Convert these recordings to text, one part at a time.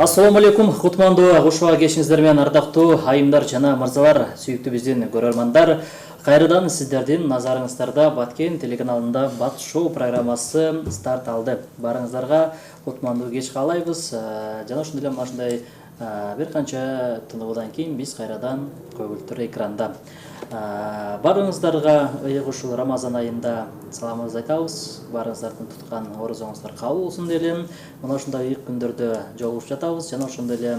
Ассаламу алейкум, кутмандуу агушуга кешиңиздер менен ардактуу айымдар жана мырзалар, сүйүктүү биздин көрөрмандар. Кайрадан сиздердин назарыңыздарда Баткен телеканалында Бат шоу программасы старт алды. Барыңыздарга кутмандуу кеч каалайбыз. Жана ошондой эле ушундай бир канча тынуудан кийин биз кайрадан көгүлтүр экранда. Барыңыздарга ыйык ушул Рамазан айында саламыбызды айтабыз. Барыңыздардын туткан орозоңуздар кабыл болсун делем. Мына ушундай ыйык күндөрдө жолугуп жатабыз. Жана ошондой эле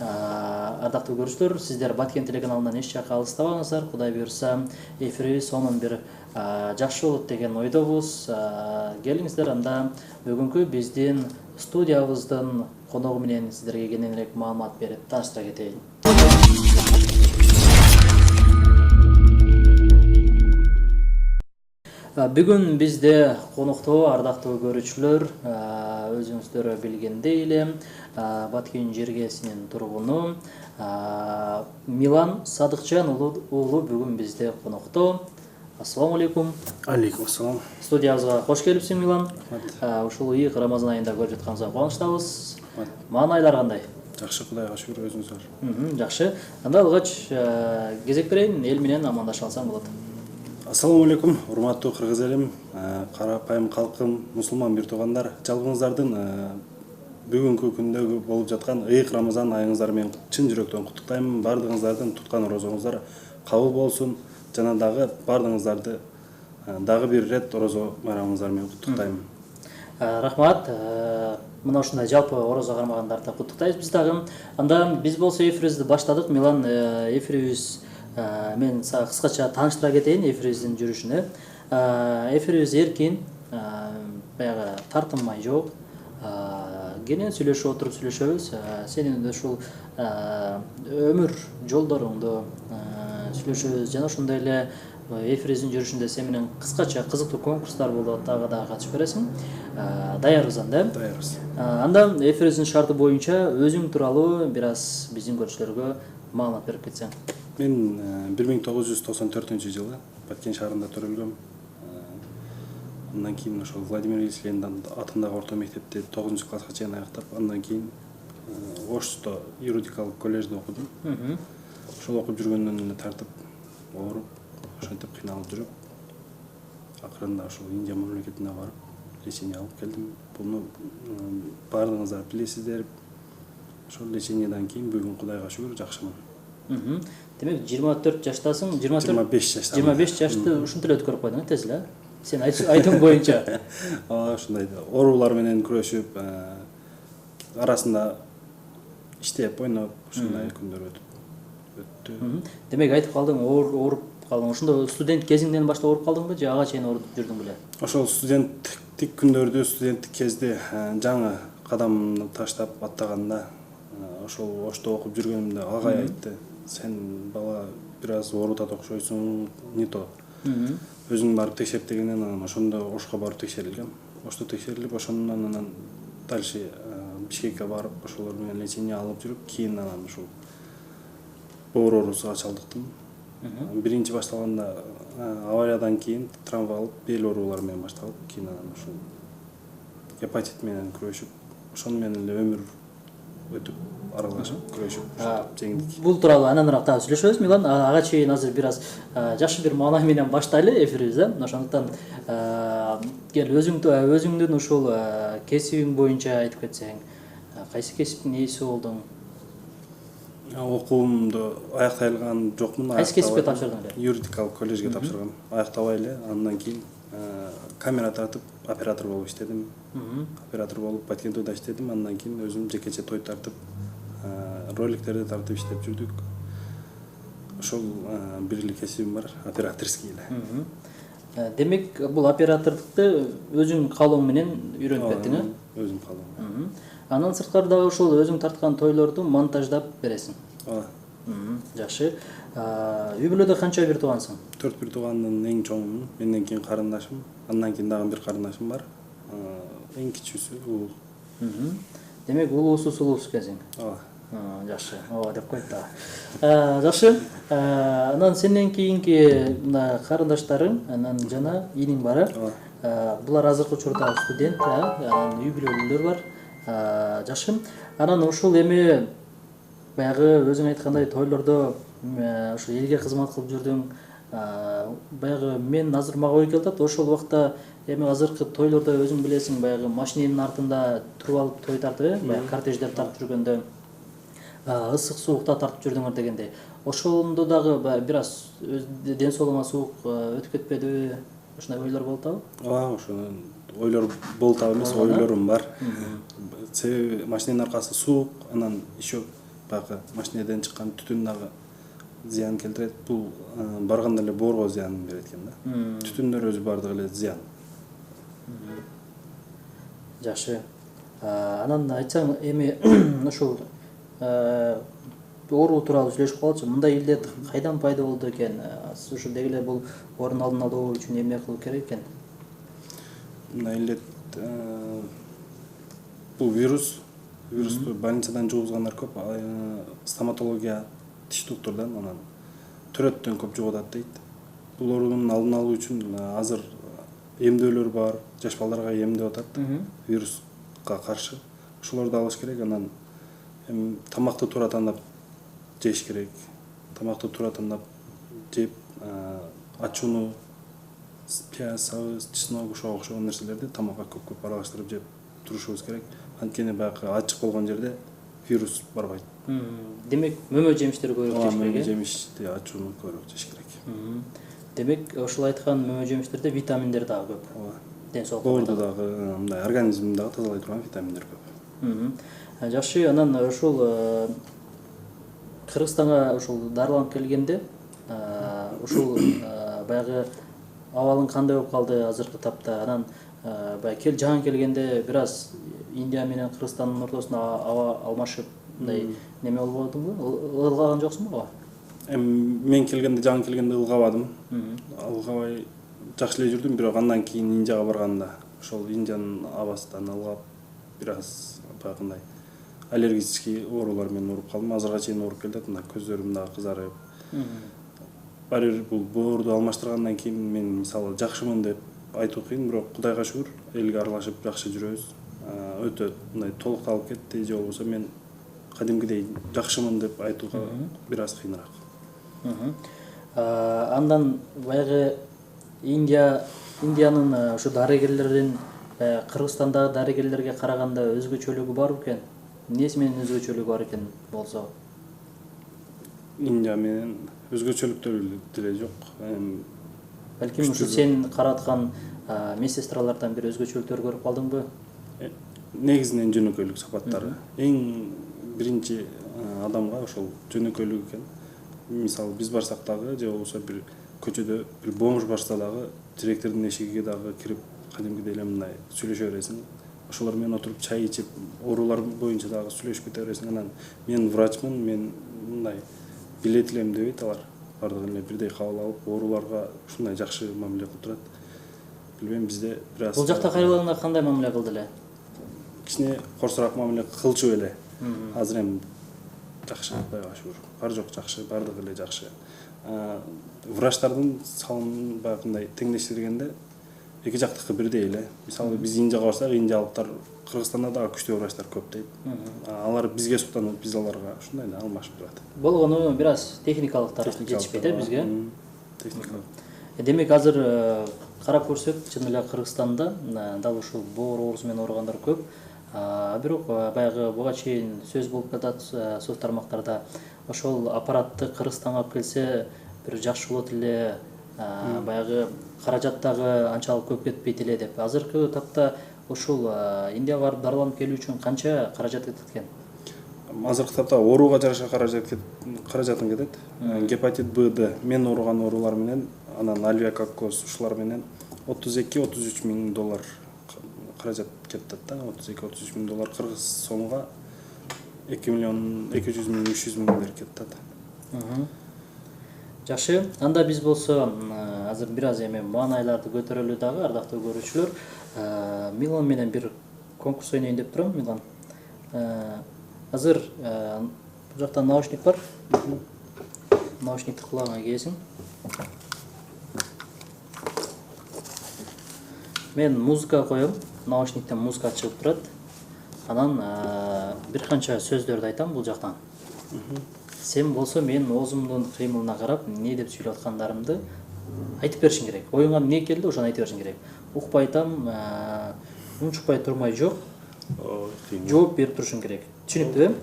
ардактуу көрүүчүлөр, сиздер Баткен телеканалынан эч жакка алыстабаңыздар. Кудай буюрса, эфирибиз сонун бир жакшы болот деген ойдобуз. Келиңиздер, анда бүгүнкү биздин студиябыздын коногу менен сиздерге кененирээк маалымат берип тааныштыра кетейин. Бүгүн бизде конокто ардактуу көрүүчүлөр, өзүңүздөр билгендей эле Баткен жергесинин тургуну Милан Садыкчан уулу бүгүн бизде конокто. Ассаламу алейкум. Алейкум ассалам. Студиябызга кош келипсиң, Милан. Ушул ыйык Рамазан айында көрүп жатканыбызга кубанычтабыз. Маанайлар кандай? Жакшы, Кудайга шүгүр, өзүңүздөр. Жакшы. Анда алгач кезек берейин, эл менен амандашып алсаң болот. Ассаламу алейкум, урматтуу кыргыз элим, карапайым калкым, мусулман бир туугандар. Жалпыңыздардын бүгүнкү күндөгү болуп жаткан ыйык Рамазан айыңыздар менен чын жүрөктөн куттуктайм. Бардыгыңыздардын туткан орозоңуздар кабыл болсун. Жана дагы бардыгыңыздарды дагы бир рет орозо байрамыңыздар менен куттуктайм. Рахмат. Мына ушундай жалпы орозо кармагандарды куттуктайбыз биз дагы. Анда биз болсо эфирибизди баштадык. Милан, эфирибиз мен кыскача тааныштыра кетейин эфирибиздин жүрүшүнө. Эфирибиз эркин, баягы тартынмай жок. Кенен сүйлөшүп отуруп сүйлөшөбүз. Сенин ушул өмүр жолдоруңду сүйлөшөбүз. Жана ошондой эле эфирибиздин жүрүшүндө сен менен кыскача кызыктуу конкурстар болот, дагы катышып бересиң. Даярбыз анда. Даярбыз. Анда эфирибиздин шарты боюнча өзүң тууралуу бир аз биздин көрүүчүлөргө маалымат берип кетсең. Мен 1994-жылы Баткен шаарында төрөлгөм. Андан кийин ошол Владимир Ильич Ленин атындагы орто мектепти 9-класска чейин аяктап, андан кийин Ошто юридикалык коллежде окудум. Ошол окуп жүргөндөн эле тартып ооруп, ошентип кыйналып жүрүп, акырында ошол Индия мамлекетине барып лечение алып келдим. Буну бардыгыңыздар билесиздер. Ошол лечениеден кийин бүгүн Кудайга шүгүр жакшымын. Демек 24 жаштасың, 25 жаштамын. 25 жашты ушинтип эле өткөрүп койдуң, тез эле. Сен айтуң боюнча. Ошондой оорулар менен күрөшүп, арасында иштеп, ойноп, ушундай күндөр өттү. Демек айтып калдың, ооруп калдың. Ошондо студент кезиңден баштап ооруп калдыңбы же ага чейин ооруп жүрдүң беле? Ошол студенттик күндөрдү, студенттик кезде жаңы кадамымды таштап аттаганда, ошол Ошто окуп жүргөнүмдө агай айтты: "Сен бала бир аз оорутат окшойсуң, не то". Өзүң барып текшерip дегенен анан ошондо Ошко барып текшерилгем. Ошто текшерилип, ошондон анан дальше Бишкекке барып, ошолор менен лечение алып жүрүп, кийин анан ушул боор оорусуга чалдыктым. Биринчи башталганда авариядан кийин травма алып, бел оорулары менен башталып, кийин анан ушул гепатит менен күрөшүп, ошону менен эле өмүр өтүп, аралашып, күрөшүп, жеңдик. Бул тууралуу ананыраак дагы сүйлөшөбүз, Милан. Ага чейин азыр бир аз жакшы бир маанай менен баштайлы эфирибизди. Ошондуктан кел өзүңдүн ушул кесибиң боюнча айтып кетсең, кайсы кесиптин ээси болдуң? Окуумду аяктайлган жокмун. Кайсы кесипке тапшырдың эле? Юридикалык коллежге тапшыргам. Аяктабай эле, андан кийин камера тартып, оператор болуп иштедим. Оператор болуп Баткен тойдо иштедим. Андан кийин өзүм жекече той тартып, роликтерди тартып иштеп жүрдүк. Ошол бир эле кесибим бар, операторский эле. Демек, бул оператордукту өзүң каалооң менен үйрөнүп кеттиң, Өзүм каалоом. Андан сырткары дагы ошол өзүң тарткан тойлорду монтаждап бересиң. Жакшы. Үй бүлөдө канча бир туугансың? 4 бир туугандын эң чоңумун, менден кийин карындашым, андан кийин дагы бир карындашым бар. Эң кичүүсү ул. Демек, улуусуз экенсиң. Жакшы. Деп коет дагы. Жакшы. Анан сенден кийинки мына карындаштарың, анан жана ийниң бар. Булар азыркы учурда студент, анан үй бүлөлүүлөр бар. Жакшы. Анан ушул эми баягы өзүң айткандай тойлордо ушу элге кызмат кылып жүрдүң. Баягы мен азыр мага ой келип атат, ошол убакта эми азыркы тойлордо өзүң билесиң, баягы машиненин артында туруп алып той тартып, баягы кортеждер тартып жүргөндө ысык суукта тартып жүрдүңөр дегендей. Ошондо дагы бир аз ден соолугуңа суук өтүп кетпедиби? Ушундай ойлор болуп атабы? Ошону ойлор болуп атабы эмес, ойлорум бар. Себеби машиненин аркасы суук, анан еще баягы машинеден чыккан түтүн дагы зыян келтирет. Бул барганда эле боорго зыян берет экен да. Түтүндөр өзү бардыгы эле зыян. Жакшы. Анан айтсаң эми ушул оору тууралуу сүйлөшүп калчу. Мындай илдет кайдан пайда болду экен? Ушу деги эле бул орун алуу үчүн эмне кылуу керек экен? Мындай илдет бул вирусту больницадан жугузгандар көп, стоматология, тиш доктурдан, анан төрөттөн көп жугуп атат дейт. Бул оорунун алдын алуу үчүн азыр эмдөөлөр бар, жаш балдарга эмдеп атат вируска каршы. Ошолорду алыш керек. Анан тамакты туура тандап жеш керек. Тамакты туура тандап жеп, ачууну, пияз, сабыз, чеснок ошого окшогон нерселерди тамакка көп аралаштырып жеп турушубуз керек. Анткени баягы ачык болгон жерде вирус барбайт. Демек, мөмө жемиштер көбүрөөк жеш керек. Мөмө жемишти, ачууну көбүрөөк жеш керек. Демек, ошол айткан мөмө жемиштерде витаминдер дагы көп. Ден соолукка боорду дагы, мындай организмди дагы тазалай турган витаминдер көп. Жакшы, анан ушул Кыргызстанга ушул дарыланып келгенде, ушул баягы абалың кандай болуп калды азыркы тапта? Анан баягы жаңы келгенде бир аз Индия менен Кыргызстандын ортосунда аба алмашып, мындай неме болбодуңбу? Ылгаган жоксуңбу? Мен келгенде, жаңы келгенде ылгабадым. Ылгабай жакшы эле жүрдүм, бирок андан кийин Индияга барганда ошол Индиянын абасынан ылгап, бир аз баягындай аллергический оорулар менен ооруп калдым. Азырга чейин ооруп келатат, мына көздөр дагы кызарып. Баары бир бул боорду алмаштыргандан кийин мен мисалы жакшымын деп айтуу кыйын, бирок Кудайга шүгүр, элге аралашып жакшы жүрөбүз. Өтө мындай толукталып кетти, же болбосо мен кадимкидей жакшымын деп айтууга бир аз кыйыныраак. Андан баягы Индиянын ушу дарыгерлерин Кыргызстандагы дарыгерлерге караганда өзгөчөлүгү бар экен. Эмнеси менен өзгөчөлүгү бар экен болсо? Индия менен өзгөчөлүктөр деле жок. Балким ушу сен караткан медсестралардан бир өзгөчөлүктөр көрүп калдыңбы? Негизинен жөнөкөйлүк сапаттары. Эң биринчи адамга ошол жөнөкөйлүк экен. Мисалы биз барсак дагы, же болбосо бир көчөдө бир бомж барса дагы, директордун эшигиге дагы кирип, кадимкидей эле мындай сүйлөшө бересиң. Ошолор менен отуруп чай ичип, оорулар боюнча дагы сүйлөшүп кете бересиң. Анан мен врачмын, мен мындай билет элем дебейт алар. Бардыгын эле бирдей кабыл алып, ооруларга ушундай жакшы мамиле кылып турат. Билбейм, бизде бир аз. Бул жакта кайрылганда кандай мамиле кылды эле? Кичине корсураак мамиле кылчу эле. Азыр эми жакшы, Кудайга шүгүр. Бар жок жакшы, бардыгы эле жакшы. Врачтардын салымын баягындай теңдештиргенде эки жактыкы бирдей эле. Мисалы биз Индияга барсак, индиялыктар Кыргызстанда дагы күчтүү врачтар көп дейт. Алар бизге суктанып, биз аларга ушундай да алмашып турат. Болгону бир аз техникалык тарафты жетишпейт бизге. Техникалык. Демек азыр карап көрсөк, чын эле Кыргызстанда дал ушул боор оорусу менен ооругандар көп. Бирок баягы буга чейин сөз болуп жатат соц тармактарда. Ошол аппаратты Кыргызстанга алып келсе, бир жакшы болот эле, баягы каражат дагы анчалык көп кетпейт эле деп. Азыркы тапта ушул Индияга барып дарыланып келүү үчүн канча каражат кетет экен? Азыркы тапта ооруга жараша каражатын кетет. Гепатит Б, мен ооруган оорулар менен, анан авиакоккоз ушулар менен 32-33 миң доллар каражат кетет да. 32-33 миң доллар кыргыз сомуга 2 миллион 200 миң 300 миңдер кетет. Жакшы, анда биз болсо азыр бир аз эми маанайларды көтөрөлү дагы, ардактуу көрүүчүлөр. Милан менен бир конкурс ойнойн деп турам, Милан. Азыр бул жакта наушник бар. Наушникти кулагыңа кийесиң. Мен музыка коем, наушниктен музыка чыгып турат. Анан бир канча сөздөрдү айтам бул жактан. Сен болсо менин оозумдун кыймылына карап эмне деп сүйлөп аткандарымды айтып беришиң керек. Оюңа эмне келди, ошону айтып беришиң керек. Укпай айтам, унчукпай турмай жок. Жооп берип турушуң керек. Түшүнүктүүбү?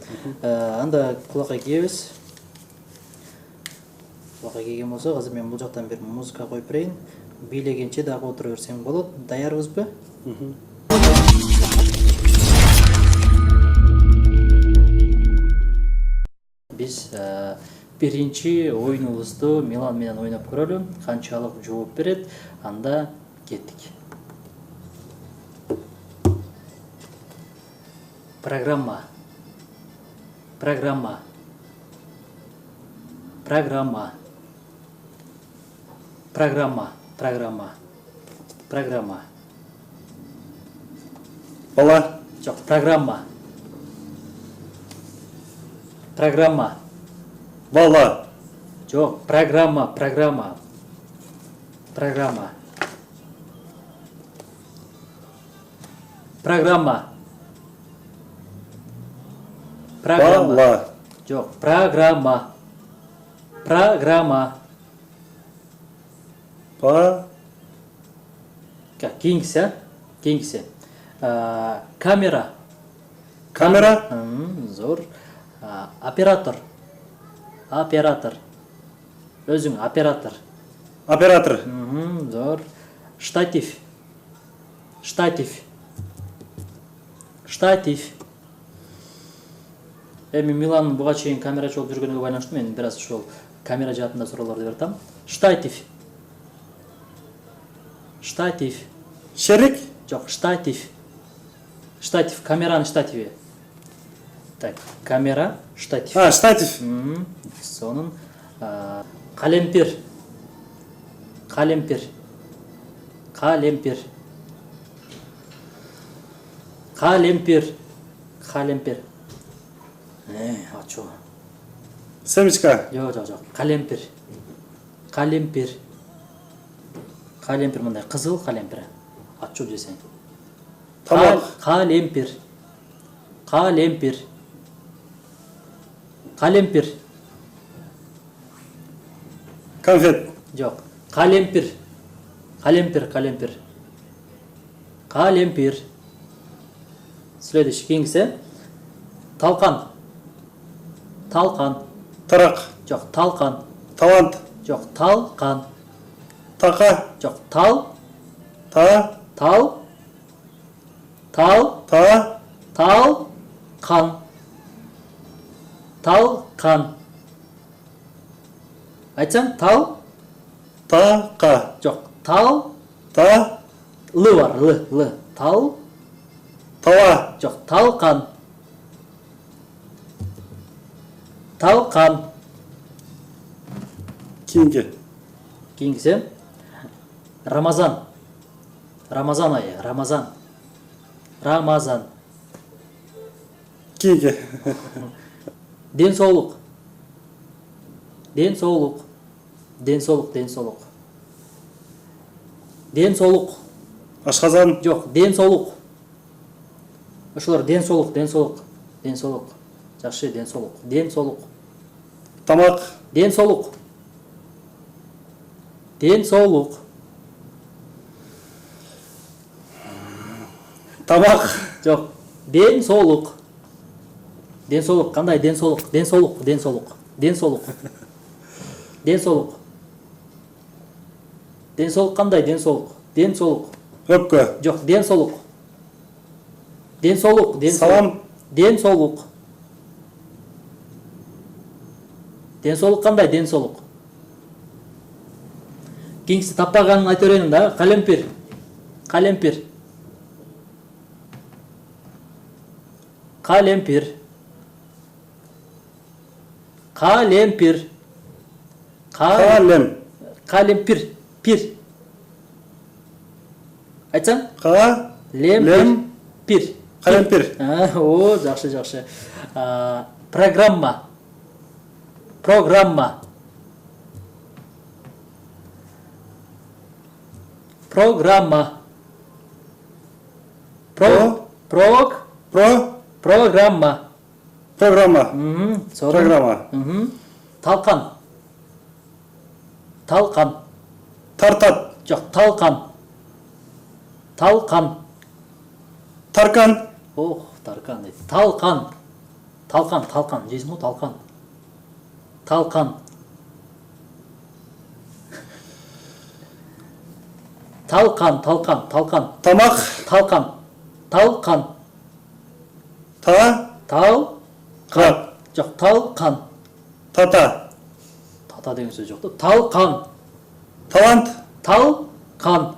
Анда кулакка кийебиз. Кулакка кийген болсо, азыр мен бул жактан бир музыка коюп берейин. Бийлегенче дагы отура берсең болот. Даярбызбы? Биз биринчи оюнубузду Милан менен ойноп көрөлү. Канчалык жооп берет, анда кеттик. Программа. Программа. Программа. Программа. Программа. Программа. Бала. Жок, программа. Программа. Бала. Жок, программа, программа. Программа. Программа. Программа. Бала. Жок, программа. Программа. Ба. Кийинкиси, кийинкиси. Камера. Камера. Зор. Оператор. Оператор. Өзүң оператор. Оператор. Зор. Штатив. Штатив. Штатив. Эми Милан буга чейин камерачы болуп жүргөнгө байланыштуу мен бир аз ушул камера жаатында суроолорду берип атам. Штатив. Штатив. Шерик. Жок, штатив. Штатив, камеранын штативи. Так, камера, штатив. Штатив. Сонун калемпир. Калемпир. Калемпир. Калемпир. Калемпир. Ачуу. Семечка. Жок. Калемпир. Калемпир. Калемпир мындай кызыл калемпир. Ачуу десең. Тамак. Калемпир. Калемпир. Калемпир. Конфет. Жок. Калемпир. Калемпир, калемпир. Калемпир. Следующий кийинкиси. Талкан. Талкан. Тарак. Жок, талкан. Талант. Жок, талкан. Така. Жок, тал. Та. Тал. Тал. Та. Тал. Кан. Тал. Кан. Айтсаң, тал. Така. Жок, тал. Та. Лы бар, лы. Тал. Тала. Жок, талкан. Талкан. Кийинки. Кийинкиси. Рамазан. Рамазан айы, Рамазан. Рамазан. Кийинки. Ден соолук. Ден соолук. Ден соолук, ден соолук. Ден соолук. Ашказан. Жок, ден соолук. Ошолор ден соолук, ден соолук. Ден соолук. Жакшы, ден соолук. Ден соолук. Тамак. Ден соолук. Ден соолук. Тамак. Жок, ден соолук. Ден соолук, кандай ден соолук? Ден соолук, ден соолук. Ден соолук. Ден соолук. Ден соолук кандай ден соолук? Ден соолук. Өпкө. Жок, ден соолук. Ден соолук, ден соолук. Салам. Ден соолук. Ден соолук кандай ден соолук? Кийинкиси таппаганын айта берейин да. Калемпир. Калемпир. Калемпир. Калемпир. Калем. Калемпир. Пир. Айтсаң? Лем. Пир. Калемпир. О, жакшы. Программа. Программа. Программа. Про. Программа. Программа. Sonra. Программа. Талқан. Талқан. Тартат. Жоқ, талқан. Талқан. Таркан. Ох, тарқан дейді. Талқан. Талқан, талқан. Жейсің ғой, талқан. Талқан. Талқан, талқан, талқан. Тамақ. Талқан. Талқан. Та. Тал. Қан. Жоқ, талқан. Тата. Тата деген сөз жоқ та. Талқан. Талант. Талқан.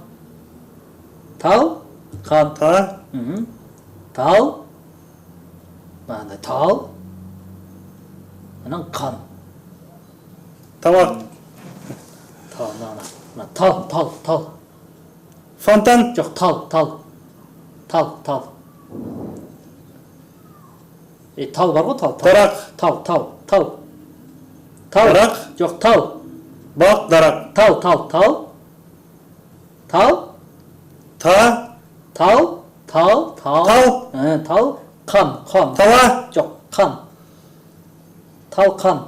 Талқан. Та. Тал. Мынандай тал. Анан қан. Тамақ. Тал, мына тал. Фонтан. Жоқ, тал. Тал. Тал бар ғой, тал. Дарақ. Тал. Дарақ. Жоқ, тал. Бақ. Дарақ. Тал. Та. Тал. Тал. Қан. Тала. Жоқ, қан. Талқан.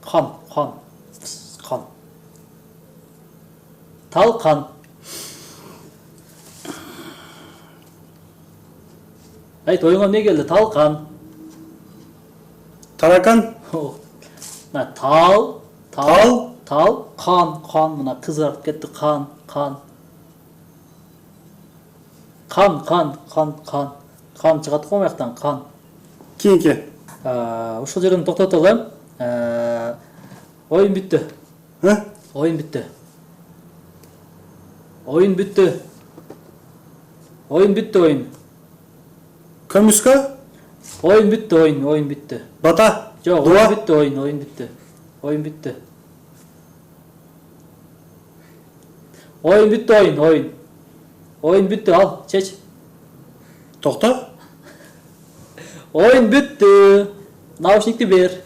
Қан. Талқан. Айт, ойыңа не келді? Талқан. Таракан. Тал. Қан. Мына қызарып кетті. Қан. Қан шығады ғой маяқтан. Қан. Кейінке. Ушул жерден тоқтаталы. Ойын бүтті. Ойын бүтті. Көмүскө. Ойын бүтті. Бата. Жоқ, Дуа. ойын бүтті. Ойын бүтті, ал, чеч. Тоқта. Ойын бүтті. Наушникті бер.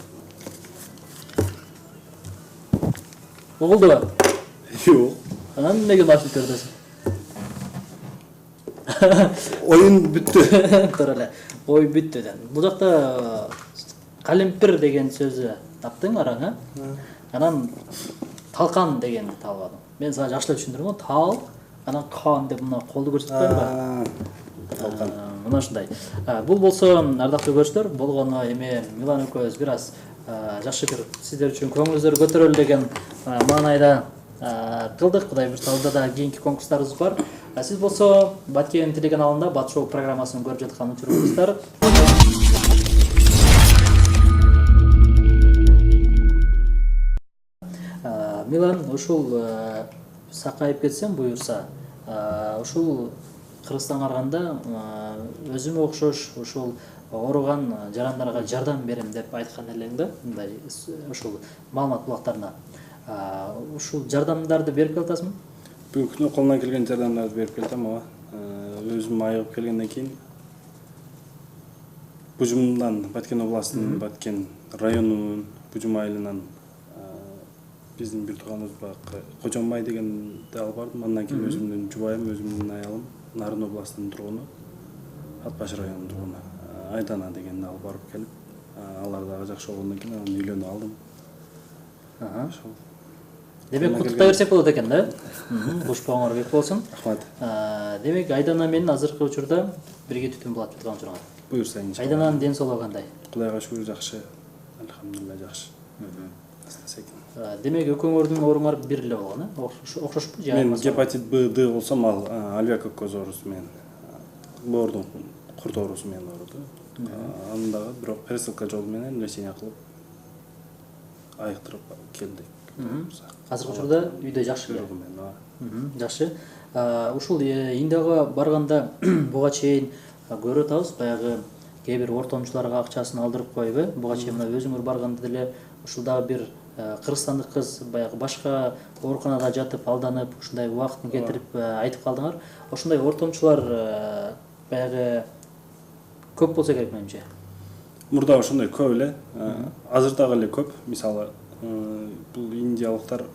Оғылды ба? Жоқ. Анан неге наушник бердесің? Ойын бүтті. Көреле. Ойын бүтті ден. Бұл жақта қалемпір деген сөзі таптың араңа. Анан талқан дегенді табадым. Мен саған жақшылап түсіндірдім ғой. Тал, анан қан деп мына қолды көрсетіп қойды ба? Талқан. Мына ушундай. Бул болсо, ардактуу көрүүчүлөр, болгону эми Милан экөөбүз бир аз жакшы бир сиздер үчүн көңүлүңүздөрү көтөрөлү деген маанайда кылдык. Кудай буйрса алда да кийинки конкурстарыбыз бар. Сиз болсо Баткен телеканалында Бат шоу программасын көрүп жаткан учурыңыздар. Милан, ушул сакайып кетсем буюрса, ушул Кыргызстанга барганда өзүмө окшош ушул ооруган жарандарга жардам берем деп айткан элең да, мындай ушул маалымат булактарына. Ушул жардамдарды берип келатасыңбы? Бүгүнкү күнү колумдан келген жардамдарды берип келдим, ооба. Өзүм айыгып келгенден кийин Бужумдан, Баткен областынын Баткен районунун Бужум айылынан биздин бир тууганыбыз бар, Кожомбай дегенди алып бардым. Андан кийин өзүмдүн жубайым, өзүмдүн аялым Нарын областынын тургуну, Ат Баш районунун тургуну Айдана дегенди алып барып келип, алар дагы жакшы болгондон кийин анан үйлөнүп алдым. Демек куттуктай берсек болот экен да? Бушпоңор бек болсун. Рахмат. Демек Айдана менен азыркы учурда бирге түтүн булат турган учурга. Буюрса иншалла. Айдананын ден соолугу кандай? Кудайга шүгүр жакшы. Алхамдулилла жакшы. Демек экөөңөрдүн ооруңар бир эле болгон, окшошпу? Мен гепатит Б, Д болсом, ал альвеококкоз оорусу менен, боордун курт оорусу менен ооруду. Аны дагы бирок пересылка жолу менен лечение кылып айыктырып келдик. Азыркы учурда үйдө жакшы. Жакшы. Ушул Индияга барганда буга чейин көрүп атабыз, баягы кээ бир ортомчуларга акчасын алдырып коюп, буга чейин мына өзүңөр барганда деле ушул дагы бир кыргызстандык кыз баягы башка ооруканада жатып алданып, ушундай убактын кетирип айтып калдыңар. Ошондой ортомчулар баягы көп болсо керек менимче. Мурда ошондой көп эле, азыр дагы эле көп. Мисалы, бул индиялыктар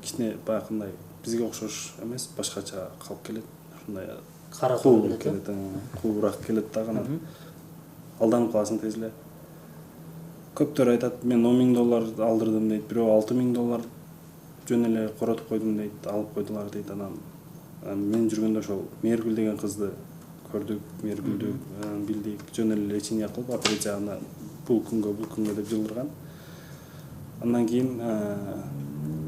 кичине баягындай бизге окшош эмес, башкача калып келет. Ушундай кара куу келет. келет, куураак келет дагы анан алданып каласың тез эле. Көптөр айтат, мен $10,000 алдырдым дейт, бирөө $6,000 жөн эле коротуп койдум дейт, алып койдулар дейт. Анан мен жүргөндө ошол Мээргүл деген кызды көрдүк, Мээргүлдү билдик, жөн эле лечение кылып, операцияны бул күнгө деп жылдырган. Андан кийин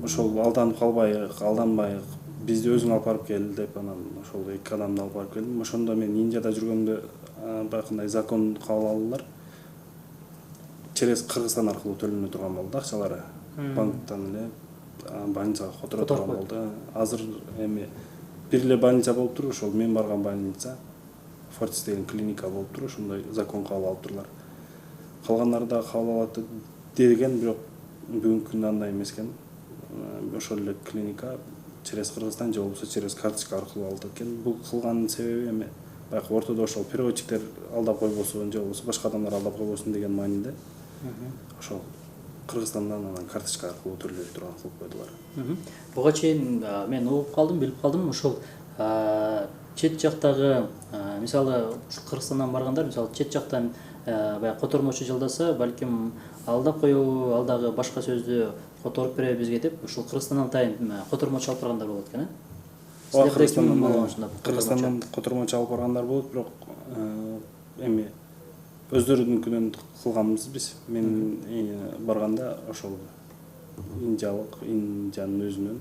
ошол алданып алданбайык, бизди өзүң алып барып кел деп, анан ошол 2 адамды алып барып келдим. Ошондо мен Индияда жүргөндө баягындай закон кабыл алдылар. Через Кыргызстан аркылуу төлөнө турган болду акчалары. Банктан эле больницага которо турган болду. Азыр эми бир эле больница болуп туруп, ошол мен барган больница, Фортис деген клиника болуп туруп, ошондой закон кабыл алып турлар. Калгандары да кабыл алат деген, бирок бүгүнкү күндө андай эмес экен. Ошол эле клиника через Кыргызстан же болбосо через карточка аркылуу алат экен. Бул кылганын себеби эми баягы ортодо ошол переводчиктер алдап койбосун же болбосо башка адамдар алдап койбосун деген мааниде ошол Кыргызстандан анан карточка аркылуу төлөй турган кылып койдулар. Буга чейин мен угуп калдым, билип калдым, ошол чет жактагы мисалы Кыргызстандан баргандар, мисалы чет жактан баягы котормочу жалдаса, балким алдап коюу, алдагы башка сөздү которуп бере бизге деп, ушул Кыргызстандан атайын котормочу алып баргандар болот экен, Силерде ким болгон ушунда? Кыргызстандан котормочу алып баргандар болот, бирок эми өздөрүнүкүнөн кылганбыз биз. Мен барганда ошол Индиянын өзүнөн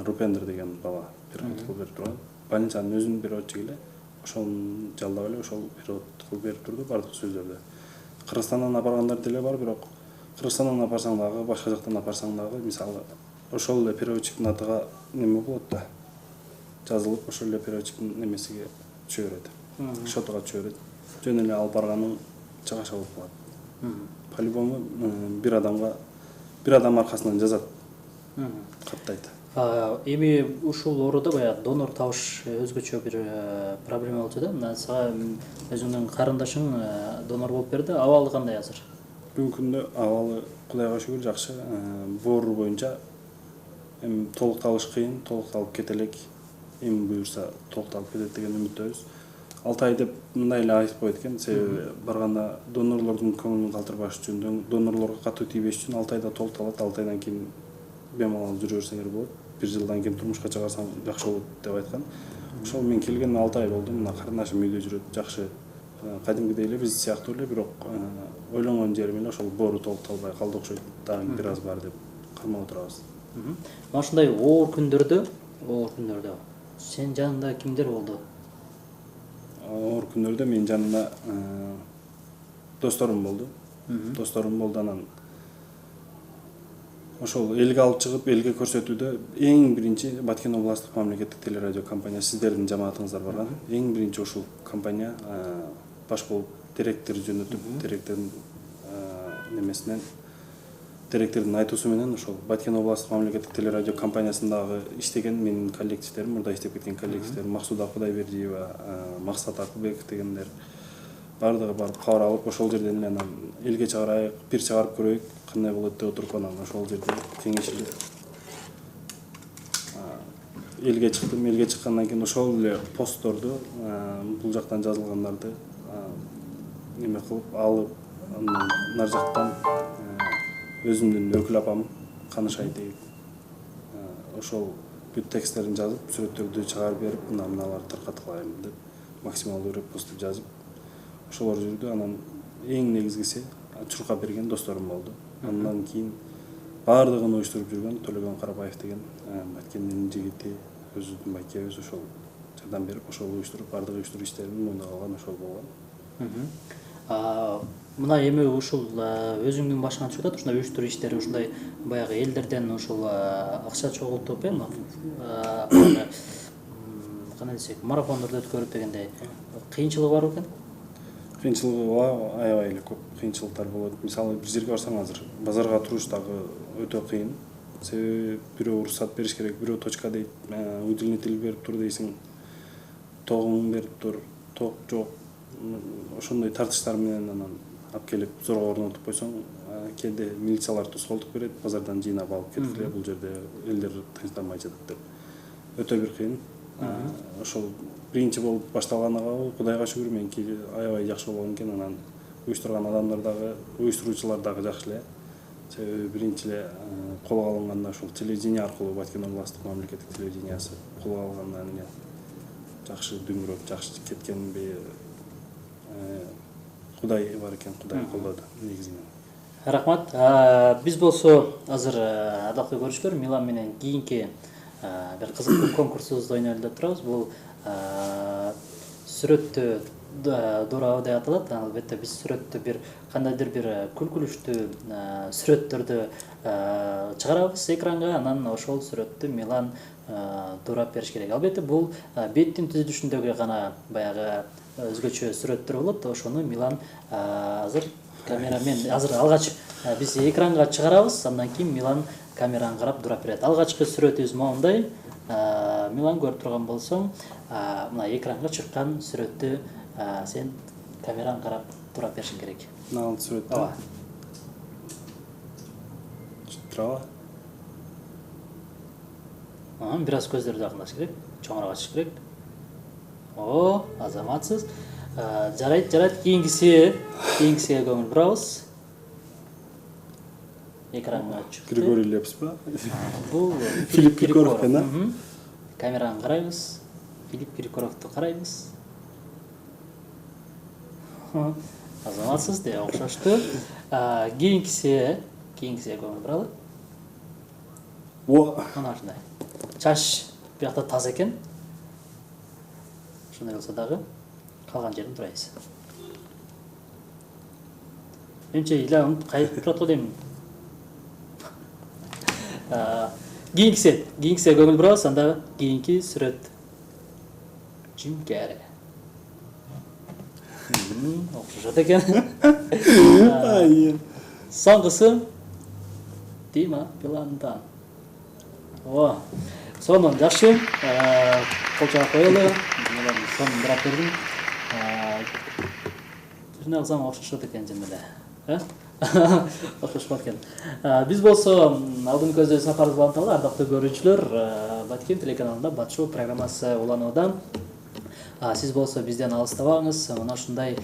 Рупендр деген бала перевод кылып берип турган. Больницанын өзүнүн переводчугу эле ошону жалдап эле ошол перевод кылып берип турду бардык сөздөрдү. Кыргызстандан апаргандар деле бар, бирок Кыргызстандан апарсаң дагы, башка жактан апарсаң дагы, мисалы ошол эле переводчиктин атыга неме болот да, жазылып, ошол эле переводчиктин немесиге түшө берет. Шотуга түшө берет. Жөн эле алып барганың чыгаша болуп калат. По-любому бир адам аркасынан жазат. Каттайт. Эми ушул ооруда баягы донор табыш өзгөчө бир проблема болчу да. Мына сага өзүңдүн карындашың донор болуп берди. Абалы кандай азыр? Бүгүнкү күндө абалы Кудайга шүгүр жакшы. Бул оору боюнча эми толукталыш кыйын, толукталып кете элек. Эми буюрса толукталып кетет деген үмүттөбүз. 6 ай деп мындай эле айтып койт экен, себеби барганда донорлордун көңүлүн калтырбаш үчүн, донорлорго катуу тийбеш үчүн 6 айда толукталат, 6 айдан кийин бемалал жүрө берсеңер болот. 1 жылдан кийин турмушка чыгарсаң жакшы болот деп айткан. Ошол мен келгениме 6 ай болду. Мына карындашым үйдө жүрөт, жакшы. Кадимкидей эле биз сыяктуу эле, бирок ойлонгон жерим эле ошол боору толукталбай калды окшойт. Дагы бир аз бар деп кармап отурабыз. Мына ушундай оор күндөрдө сен жаныңда кимдер болду? Оор күндөрдө менин жанымда досторум болду. Анан ошол элге алып чыгып, элге көрсөтүүдө эң биринчи Баткен областтык мамлекеттик телерадио компаниясы, сиздердин жамаатыңыздар барган. Эң биринчи ушул компания баш болуп директор жөнөтүп, директордун немесинен, директордун айтуусу менен ошол Баткен областтык мамлекеттик телерадио компаниясындагы иштеген менин коллективдерим, мурда иштеп кеткен коллективдерим, Максуда Кудайбердиева, Максат Акылбеков дегендер бардыгы барып кабар алып, ошол жерден эле анан элге чыгарайык, бир чыгарып көрөйүк, кандай болот деп отуруп, анан ошол жерде кеңешилип элге чыктым. Элге чыккандан кийин ошол эле постторду, бул жактан жазылгандарды неме кылып алып, анан нар жактан өзүмдүн өкүл апам Канышай дейт, ошол бүт тексттерин жазып, сүрөттөрдү чыгарып берип, мыналарды таркаткылайм деп максималдуу репоступ жазып, ошолор жүрдү. Анан эң негизгиси чуркап берген досторум болду. Андан кийин баардыгын уюштуруп жүргөн Төлөгөн Карабаев деген Баткендин жигити, өзүбүздүн байкебиз, ошол жардам берип, ошол уюштуруп, баардык уюштуруу иштерин мойнуна алган ошол болгон. Мына эми ушул өзүңдүн башыңан чыгып атат, ушундай уюштуруу иштери, ушундай баягы элдерден ушул акча чогултуп, кандай десек, марафондорду өткөрүп дегендей, кыйынчылыгы бар экен? Кыйынчылыгы аябай эле көп кыйынчылыктар болот. Мисалы бир жерге барсаң азыр базарга туруш дагы өтө кыйын. Себеби бирөө уруксат бериш керек, бирөө точка дейт, удлинитель берип тур дейсиң, тогун берип тур, ток жок. Ошондой тартыштар менен анан алып келип зорго орнотуп койсоң, кээде милициялар тоскоолдук берет, базардан жыйнап алып кеткиле, бул жерде элдер тынчтанбай жатат деп. өтө бир кыйын. Ошол биринчи болуп башталганына Кудайга шүгүр меники аябай жакшы болгон экен. Анан уюштурган адамдар дагы, уюштуруучулар дагы жакшы эле. Себеби биринчи эле колго алынганда ошол телевидение аркылуу Баткен областтык мамлекеттик телевидениясы колго алгандан кийин жакшы дүңүрөп, жакшы кеткенби Кудай бар экен, Кудай колдоду негизинен. Рахмат. Биз болсо азыр ардактуу көрүүчүлөр Милан менен кийинки бир кызыктуу конкурсубузду ойнойлу деп турабыз. Бул сүрөттү дурабы деп аталат. Албетте биз сүрөттү бир кандайдыр бир күлкүлүчтүү сүрөттөрдү чыгарабыз экранга, анан ошол сүрөттү Милан дурап бериш керек. Албетте бул беттин түзүлүшүндөгү гана баягы өзгөчө сүрөттөр болот. Ошону Милан азыр камерамен азыр алгач биз экранга чыгарабыз, андан кийин Милан камераны карап дурап берет. Алгачкы сүрөтүбүз моундай. Милан көрүп турган болсоң, мына экранга чыккан сүрөттү сен камераны карап дурап беришиң керек. Мына сүрөттү. Ооба. Турабы? Бир аз көздөрдү жакындаш керек, чоңураак ачыш керек. Азаматсыз. Жарайт. Кийинкисиге көңүл бурабыз. Экранга чыкты. Григорий Лепс ба? Бул Филипп Киркоров да? Камераны карайбыз. Филипп Киркоровду карайбыз. Азаматсыз деп окшошту. Кийинкисиге көңүл буралы. Мына ушундай. Чач биякта таза экен. Ошондой болсо дагы калган жерин турайбыз. Менче илам кайтып турат го дейм. Кийинкисиге көңүл бурабыз, анда кийинки сүрөт. Jim Carrey. Окшошот экен. Соңгусу Дима Биландан. Сонун жакшы. Колчоого коелу. Сонун бурап бердим. Жана алсам окшошот экен жемеле. Окшошпот экен. Биз болсо алдын көздөй сапарыбызды уланталы, ардактуу көрүүчүлөр. Баткен телеканалында Бат Шоу программасы уланууда. Сиз болсо бизден алыстабаңыз. Мына ушундай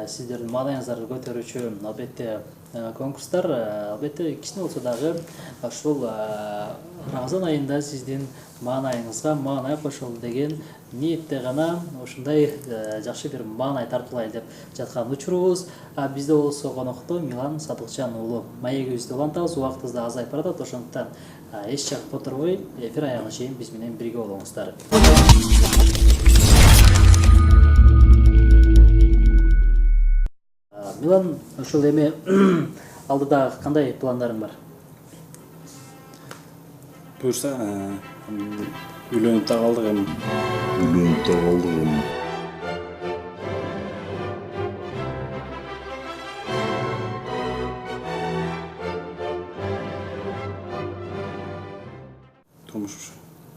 сиздердин маанайыңыздарды көтөрүүчү албетте конкурстар, албетте кичине болсо дагы ушул Рамазан айында сиздин маанайыңызга маанай кошолду деген ниетте гана ушундай жакшы бир маанай тартуулайлы деп жаткан учурубуз. Бизде болсо конокто Милан Садыкжан уулу. Маегибизди улантабыз, убактыбыз азайып баратат. Ошондуктан эч жакка которбой, эфир аягына чейин биз менен бирге болуңуздар. Милан, ушул эми алдыда кандай пландарың бар? Буюрса, үйлөнүп да калдык эми. Турмуш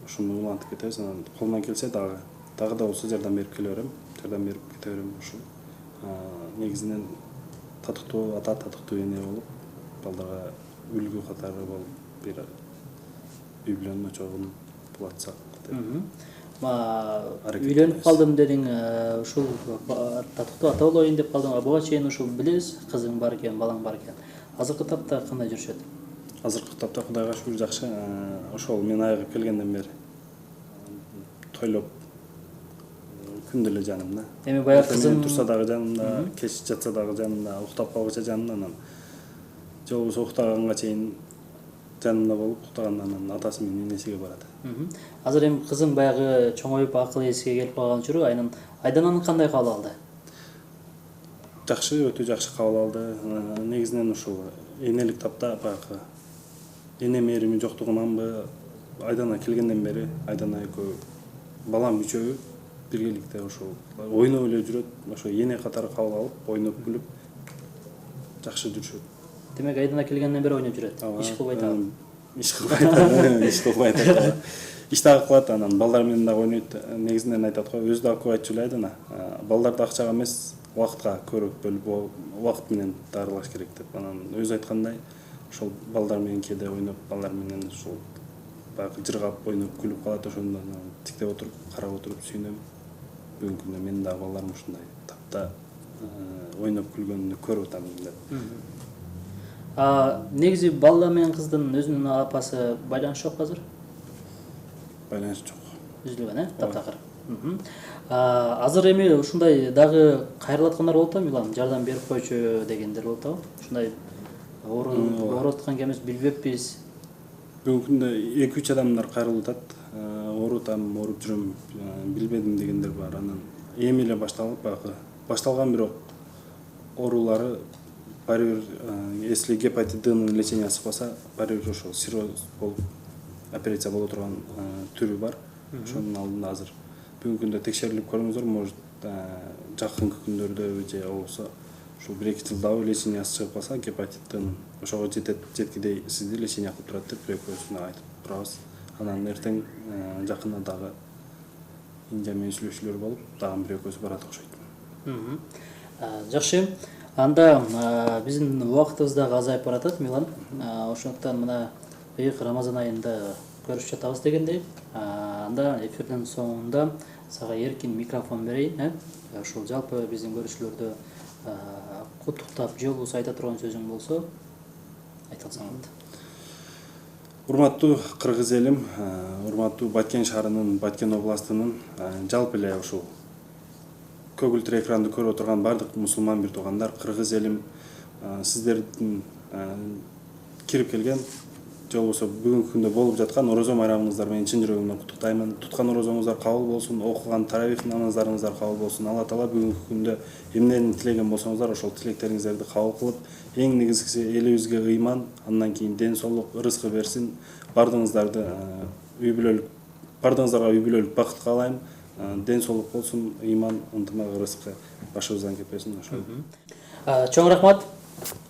ушуну улантып кетебиз, анан колуман келсе дагы да болсо жардам берип келе берем, ушул. Негизинен татыктуу ата, татыктуу эне болуп, балдарга үлгү катары болуп, бир үй бүлөнүн чогун булатсак деп. Үйлөнүп калдым дедиң, ушул татыктуу ата болоюн деп калдың. Буга чейин ушул билебиз, кызың бар экен, балаң бар экен. Азыркы тапта кандай жүрүшөт? Азыркы тапта Кудайга шүгүр жакшы. Ошол мен айыгып келгенден бери тойлоп күндө эле жанымда. Эми баягы кызың турса дагы жанымда, кеч жатса дагы жанымда, уктап калгыча жанымда, анан же болбосо уктаганга чейин жанымда болуп, уктагандан атасы менен энесиге барат. Азыр эми кызың баягы чоңоюп акыл эсиге келип калган учуру Айдананы кандай кабыл алды? Жакшы, өтө жакшы кабыл алды. Негизинен ушул энелик тапта баягы эне мээрими жоктугунанбы, Айдана келгенден бери Айдана экөө балам үчөө биргеликте ошол ойноп эле жүрөт. Ошо эне катары кабыл алып, ойноп күлүп жакшы жүрүшөт. Демек Айдана келгенден бери ойноп жүрөт. Иш кылбай атабы. Иш кылбай атабы. Иш дагы кылат, анан балдар менен дагы ойнойт. Негизинен айтат го, өзү дагы көп айтчу эле Айдана. Балдарды акчага эмес, убакытка көрөк бөлүп, убакыт менен дарылаш керек деп. Анан өзү айткандай, ошол балдар менен кээде ойноп, балдар менен ушул баягы жыргап ойноп күлүп калат, ошондон тиктеп отуруп карап отуруп сүйүнөм. Бүгүнкү күндө менин дагы балдарым ушундай тапта ойноп күлгөнүнү көрүп атам деп. Негизи балдар менен кыздын өзүнүн апасы байланыш жокпу азыр? Байланыш жок. Үзүлгөн, таптакыр. Азыр эми ушундай дагы кайрылып аткандар болуп атпайбы? Милан жардам берип койчу дегендер болуп атабы? Ушундай ооруп аткан экенбиз, билбеппиз. Бүгүнкү күндө 2-3 адамдар кайрылып атат. Оорутам, ооруп жүрөм, билбедим дегендер бар. Анан эми эле башталган бирок оорулары баары бир, если гепатит Д'нын лечениясы болсо, баары бир ошол цирроз болуп операция боло турган түрү бар. Ошонун алдында азыр бүгүнкү күндө текшерилип көрүңүздөр, может жакынкы күндөрдө же болбосо ушул 1-2 жылдагы лечениясы чыгып калса, гепатит Д'нын ошого жеткидей сизди лечения кылып турат деп экөөсүнө айтып турабыз. Анан эртең жакында дагы Индия менен сүйлөшүүлөр болуп, дагы бир экөөсү барат окшойт. Жакшы. Анда биздин убактыбыз дагы азайып баратат, Милан. Ошондуктан мына ыйык Рамазан айында көрүшүп жатабыз дегендей. Анда эфирдин соңунда сага эркин микрофон берейин, ошол жалпы биздин көрүүчүлөрдү куттуктап же болбосо айта турган сөзүң болсо айта алсаң болот. Урматтуу кыргыз элим, урматтуу Баткен шаарынын, Баткен областынын, жалпы эле ушул көгүлтүр экранды көрүп отурган бардык мусулман бир туугандар, кыргыз элим, сиздердин кирип келген же болбосо бүгүнкү күндө болуп жаткан орозо майрамыңыздар менен чын жүрөгүмдөн куттуктаймын. Туткан орозоңуздар кабыл болсун, окуган таравих намаздарыңыздар кабыл болсун. Алла таала бүгүнкү күндө эмнени тилеген болсоңуздар, ошол тилектериңиздерди кабыл кылып, эң негизгиси элибизге ыйман, андан кийин ден соолук, ырыскы берсин. Бардыгыңыздарга үй бүлөлүк бакыт каалайм. Ден соолук болсун, ыйман, ынтымак, ырыскы башыбыздан кетпесин. Ошол. Чоң рахмат.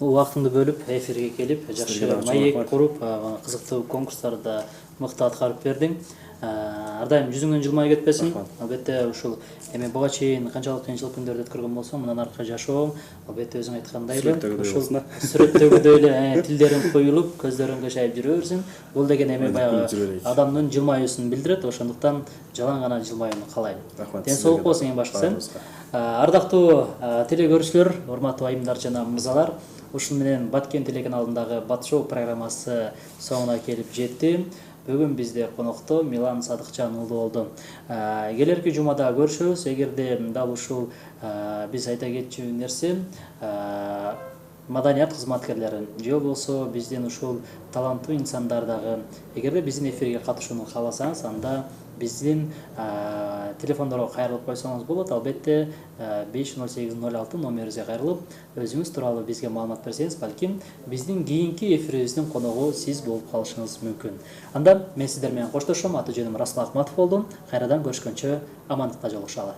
Убактыңды бөлүп, эфирге келип, жакшы маек куруп, кызыктуу конкурстарда мыкты аткарып бердиң. Ар дайым жүзүңдөн жылмай кетпесин. Албетте ушул эми буга чейин канчалык кыйынчылык күндөрдү өткөргөн болсоң, мындан аркы жашооң, албетте өзүң айткандай эле, ушул сүрөттөгүдөй эле тилдериң коюлуп, көздөрүң кышайып жүрө берсин. Бул деген эми баягы адамдын жылмаюусун билдирет, ошондуктан жалаң гана жылмаюуну каалайм. Ден соолук болсун эң башкысы. Ардактуу телекөрүүчүлөр, урматтуу айымдар жана мырзалар, ушун менен Баткен телеканалындагы Бат шоу программасы соңуна келип жетти. Бүгүн бизде конокто Милан Садыкчан уулу болду. Келерки жумада көрүшөбүз. Эгерде дал ушул биз айта кетчү нерсе, маданият кызматкерлери же болбосо биздин ушул таланттуу инсандар дагы эгерде биздин эфирге катышууну кааласаңыз, анда биздин телефондорго кайрылып койсоңуз болот. Албетте 50806 номерибизге кайрылып, өзүңүз тууралуу бизге маалымат берсеңиз, балким биздин кийинки эфирибиздин коногу сиз болуп калышыңыз мүмкүн. Анда мен сиздер менен коштошом. Аты жөнүм Расул Акматов болду. Кайрадан көрүшкөнчө амандыкта жолугушалы.